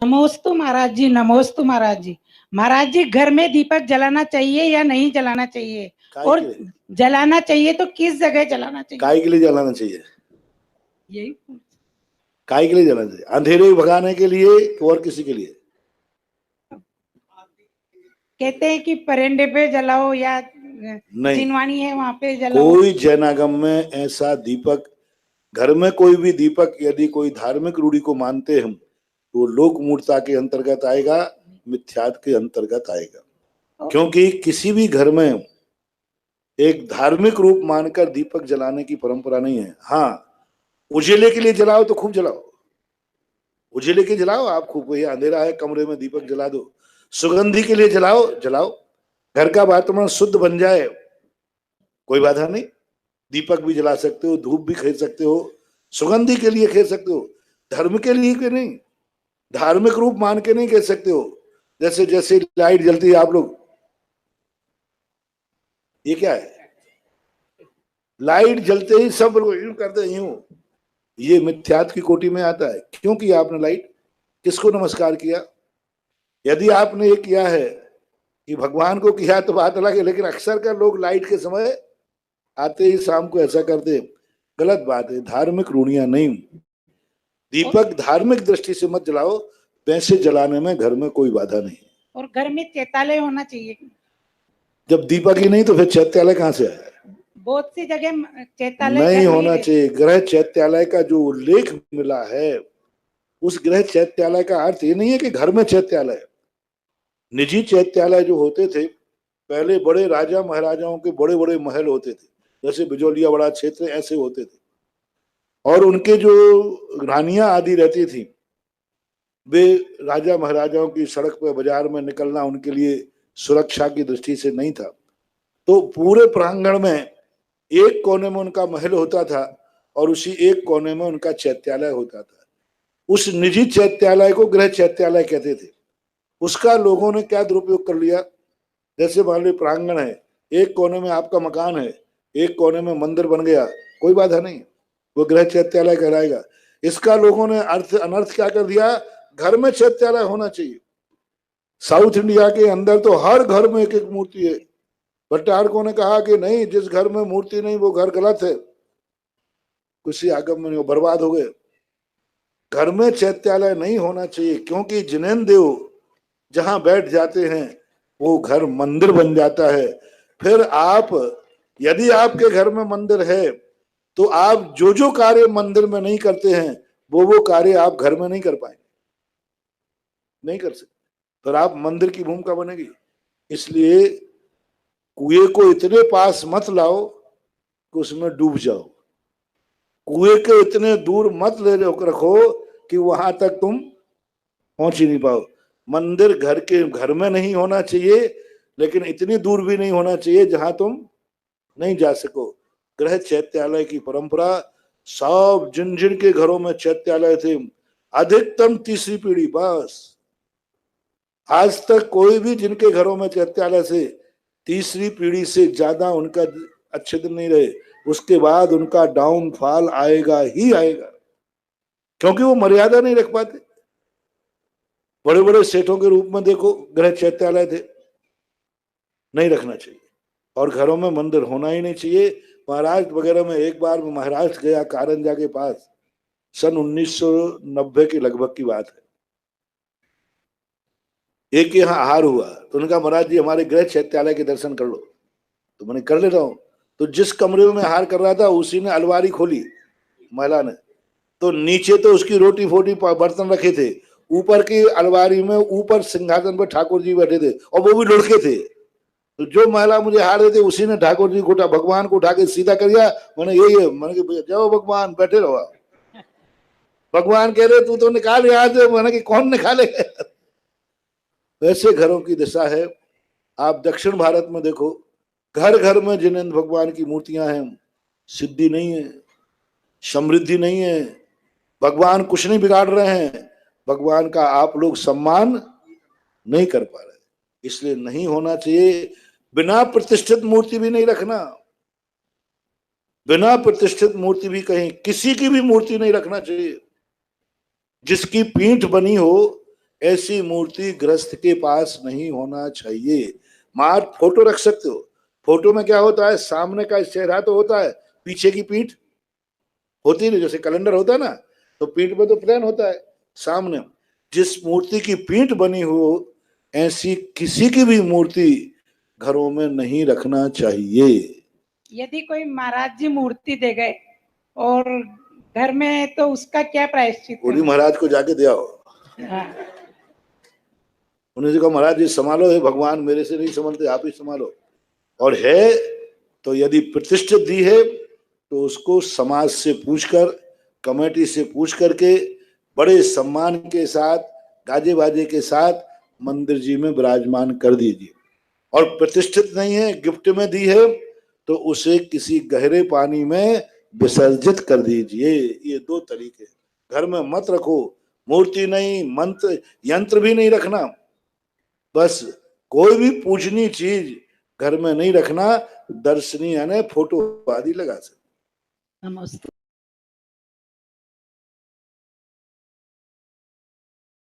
नमोस्तु महाराज जी, नमोस्तु महाराज जी। महाराज जी, घर में दीपक जलाना चाहिए या नहीं जलाना चाहिए, और जलाना चाहिए तो किस जगह जलाना चाहिए? काय के लिए जलाना चाहिए? यही काय के लिए जलाना चाहिए? अंधेरे भगाने के लिए और किसी के लिए? कहते हैं कि परेंडे पे जलाओ या नहीं, जिनवानी है वहां पे जलाओ। कोई जैनागम में ऐसा दीपक, घर में कोई भी दीपक यदि कोई धार्मिक रूढ़ी को मानते हम तो लोक मूर्ता के अंतर्गत आएगा, मिथ्यात के अंतर्गत आएगा। क्योंकि किसी भी घर में एक धार्मिक रूप मानकर दीपक जलाने की परंपरा नहीं है। हाँ, उजेले के लिए जलाओ तो खूब जलाओ, उजेले के जलाओ आप खूब, भैया अंधेरा है कमरे में दीपक जला दो। सुगंधि के लिए जलाओ, जलाओ, घर का वातावरण शुद्ध बन जाए, कोई बाधा नहीं। दीपक भी जला सकते हो, धूप भी खरीद सकते हो, सुगंधि के लिए खरीद सकते हो, धर्म के लिए के नहीं, धार्मिक रूप मान के नहीं कह सकते हो। जैसे जैसे लाइट जलती है आप लोग, ये क्या है? लाइट जलते ही सब लोग यूं करते हैं, यूं, ये मिथ्यात की कोटि में आता है। क्यों किया आपने लाइट? किसको नमस्कार किया? यदि आपने ये किया है कि भगवान को किया तो बात अलग है, लेकिन अक्सर कर लोग लाइट के समय आते ही शाम को ऐसा करते, गलत बात है। धार्मिक रूढ़ियां नहीं, दीपक धार्मिक दृष्टि से मत जलाओ, पैसे जलाने में घर में कोई बाधा नहीं। और घर में चैत्यालय होना चाहिए। जब दीपक ही नहीं तो फिर चैत्यालय कहाँ से आया? बहुत सी जगह चैत्यालय नहीं होना चाहिए। गृह चैत्यालय का जो उल्लेख मिला है, उस गृह चैत्यालय का अर्थ ये नहीं है कि घर में चैत्यालय। निजी चैत्यालय जो होते थे पहले, बड़े राजा महाराजाओं के बड़े बड़े महल होते थे, जैसे बिजोलिया बड़ा क्षेत्र ऐसे होते थे, और उनके जो रानियां आदि रहती थी, वे राजा महाराजाओं की सड़क पर बाजार में निकलना उनके लिए सुरक्षा की दृष्टि से नहीं था। तो पूरे प्रांगण में एक कोने में उनका महल होता था और उसी एक कोने में उनका चैत्यालय होता था। उस निजी चैत्यालय को गृह चैत्यालय कहते थे। उसका लोगों ने क्या दुरुपयोग कर लिया, जैसे मान लीजिए प्रांगण है, एक कोने में आपका मकान है, एक कोने में मंदिर बन गया, कोई बाधा नहीं, वो गृह चैत्यालय कहलाएगा। इसका लोगों ने अर्थ अनर्थ क्या कर दिया, घर में चैत्यालय होना चाहिए। साउथ इंडिया के अंदर तो हर घर में एक एक मूर्ति है। भट्टारकों ने कहा कि नहीं, जिस घर में मूर्ति नहीं वो घर गलत है, किसी आगम में नहीं, बर्बाद हो गए। घर में चैत्यालय नहीं होना चाहिए, क्योंकि जिनेन देव जहां बैठ जाते हैं वो घर मंदिर बन जाता है। फिर आप, यदि आपके घर में मंदिर है तो आप जो जो कार्य मंदिर में नहीं करते हैं वो कार्य आप घर में नहीं कर पाएंगे, नहीं कर सकते, फिर आप मंदिर की भूमिका बनेगी। इसलिए कुएं को इतने पास मत लाओ कि उसमें डूब जाओ, कुएं के इतने दूर मत ले रखो कि वहां तक तुम पहुंच ही नहीं पाओ। मंदिर घर में नहीं होना चाहिए, लेकिन इतनी दूर भी नहीं होना चाहिए जहां तुम नहीं जा सको। गृह चैत्यालय की परंपरा, सब जिन जिन के घरों में चैत्यालय थे, अधिकतम तीसरी पीढ़ी, बस आज तक कोई भी जिनके घरों में चैत्यालय से तीसरी पीढ़ी से ज्यादा उनका अच्छे दिन नहीं रहे, उसके बाद उनका डाउनफॉल आएगा ही आएगा, क्योंकि वो मर्यादा नहीं रख पाते। बड़े बड़े सेठों के रूप में देखो गृह चैत्यालय थे, नहीं रखना चाहिए। और घरों में मंदिर होना ही नहीं चाहिए। महाराष्ट्र वगैरह में एक बार महाराष्ट्र गया, कारंजा के पास, सन 1990 के लगभग की बात है। एक यहाँ आहार हुआ तो उन्होंने कहा महाराज जी हमारे गृह चैत्यालय के दर्शन कर लो। तो मैंने कर ले रहा हूँ। तो जिस कमरे में आहार कर रहा था उसी ने अलमारी खोली महिला ने, तो नीचे तो उसकी रोटी फोटी बर्तन रखे थे, ऊपर की अलमारी में ऊपर सिंहासन पर ठाकुर जी बैठे थे और वो भी लुढ़के थे। तो जो महिला मुझे हार देते उसी ने ठाकुर जी को, भगवान को उठा के सीधा कर दिया। मैंने यही है, मैंने जाओ भगवान बैठे रहो। भगवान कह रहे तू तो निकाल यहाँ से, मैंने कि कौन निकाले। वैसे घरों की दशा है। आप दक्षिण भारत में देखो, घर घर में जिनेंद्र भगवान की मूर्तियां हैं, सिद्धि नहीं है, समृद्धि नहीं है, भगवान कुछ नहीं बिगाड़ रहे हैं, भगवान का आप लोग सम्मान नहीं कर पा रहे, इसलिए नहीं होना चाहिए। बिना प्रतिष्ठित मूर्ति भी नहीं रखना, बिना प्रतिष्ठित मूर्ति भी कहीं किसी की भी मूर्ति नहीं रखना चाहिए। जिसकी पीठ बनी हो, ऐसी मूर्ति गृहस्थ के पास नहीं होना चाहिए। मां फोटो रख सकते हो, फोटो में क्या होता है, सामने का चेहरा तो होता है, पीछे की पीठ होती नहीं, जैसे कैलेंडर होता है ना, तो पीठ में तो प्लेन होता है, सामने जिस मूर्ति की पीठ बनी हो ऐसी किसी की भी मूर्ति घरों में नहीं रखना चाहिए। यदि कोई महाराज जी मूर्ति दे गए और घर में, तो उसका क्या प्रायश्चित पूरी है? महाराज को जाके दिया हो, हाँ। उन्होंने कहा महाराज जी संभालो, हे भगवान मेरे से नहीं संभलते, आप ही संभालो। और है तो यदि प्रतिष्ठित दी है तो उसको समाज से पूछकर, कमेटी से पूछ करके बड़े सम्मान के साथ, गाजे बाजे के साथ मंदिर जी में विराजमान कर दीजिए। और प्रतिष्ठित नहीं है, गिफ्ट में दी है, तो उसे किसी गहरे पानी में विसर्जित कर दीजिए। ये दो तरीके। घर में मत रखो, मूर्ति नहीं, मंत्र यंत्र भी नहीं रखना, बस कोई भी पूजनीय चीज घर में नहीं रखना। दर्शनीय यानी फोटो आदि लगा सकते। नमस्ते।